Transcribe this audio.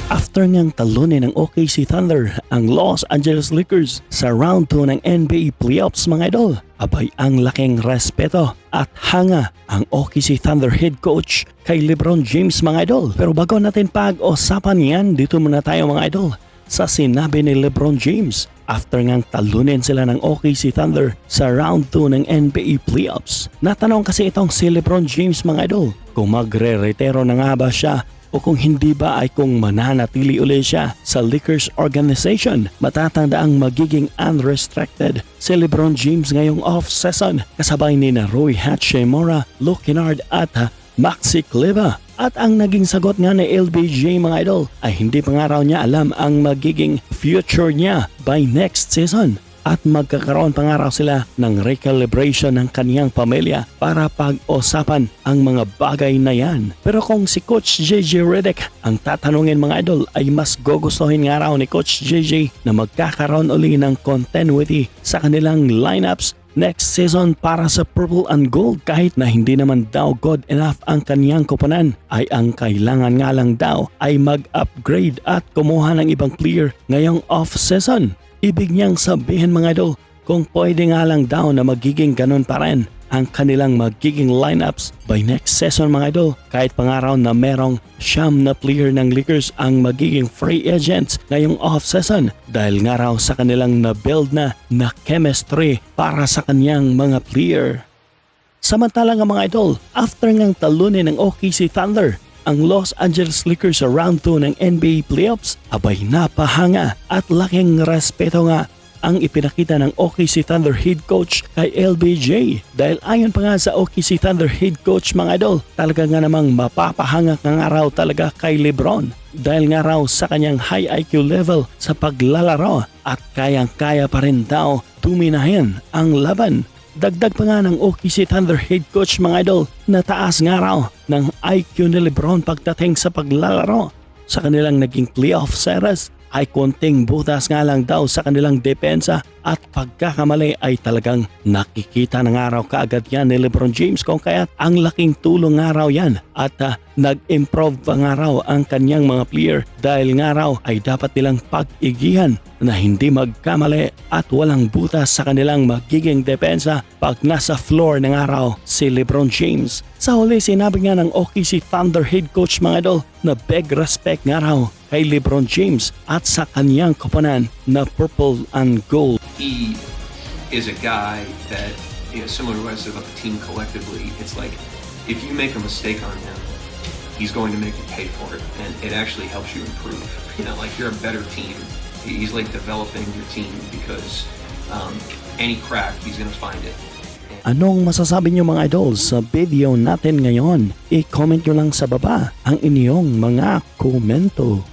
After ngang talunin ng OKC Thunder ang Los Angeles Lakers sa round 2 ng NBA playoffs mga idol, abay ang laking respeto at hanga ang OKC Thunder head coach kay LeBron James mga idol. Pero bago natin pag-usapan yan, dito muna tayo mga idol sa sinabi ni LeBron James after ngang talunin sila ng OKC Thunder sa round 2 ng NBA playoffs. Natanong kasi itong si LeBron James mga idol kung magre-retiro na nga ba siya o kung hindi ba ay kung mananatili ulit siya sa Lakers organization. Matatanda ang magiging unrestricted si LeBron James ngayong off-season kasabay ni na Rui Hachimura, Luke Kennard at Maxi Kleber. At ang naging sagot nga ni LBJ mga idol ay hindi pa nga raw niya alam ang magiging future niya by next season. At magkakaroon pa nga raw sila ng recalibration ng kaniyang pamilya para pag-usapan ang mga bagay na yan. Pero kung si Coach JJ Redick ang tatanungin mga idol ay mas gugustuhin nga raw ni Coach JJ na magkakaroon uli ng continuity sa kanilang lineups next season para sa Purple and Gold. Kahit na hindi naman daw good enough ang kaniyang koponan ay ang kailangan nga lang daw ay mag-upgrade at kumuha ng ibang player ngayong off-season. Ibig niyang sabihin mga idol kung pwede nga lang daw na magiging ganun pa rin ang kanilang magiging lineups by next season mga idol. Kahit pa nga raw na merong siyam na player ng Lakers ang magiging free agents ngayong off-season dahil nga raw sa kanilang na-build na chemistry para sa kanyang mga player. Samantalang mga idol, after ngang talunin ng OKC Thunder ang Los Angeles Lakers sa round 2 ng NBA playoffs, abay napahanga at laking respeto nga ang ipinakita ng OKC Thunder head coach kay LBJ. Dahil ayon pa nga sa OKC Thunder head coach mga idol, talaga nga namang mapapahanga nga raw talaga kay LeBron. Dahil nga raw sa kanyang high IQ level sa paglalaro at kayang-kaya pa rin daw dominahin ang laban. Dagdag pa nga ng OKC Thunder head coach mga idol na taas nga raw ng IQ ni LeBron pagdating sa paglalaro. Sa kanilang naging playoff series ay konting butas nga lang daw sa kanilang depensa at pagkakamali ay talagang nakikita na nga raw kaagad yan ni LeBron James kung kaya't ang laking tulong nga raw yan at nag-improve pa nga raw ang kanyang mga player dahil nga raw ay dapat nilang pag-igihan na hindi magkamali at walang butas sa kanilang magiging depensa pag nasa floor na nga raw si LeBron James. Sa huli sinabi nga ng OKC Thunder head coach mga idol na big respect nga raw kay LeBron James at sa kanyang koponan na Purple and Gold. He is a guy that, similar to what I said about the team collectively, it's like if you make a mistake on him, he's going to make you pay for it, and it actually helps you improve. Like you're a better team. He's like developing your team because any crack, he's going to find it. Anong masasabi niyo mga idol sa video natin ngayon? I-comment nyo lang sa baba ang inyong mga komento.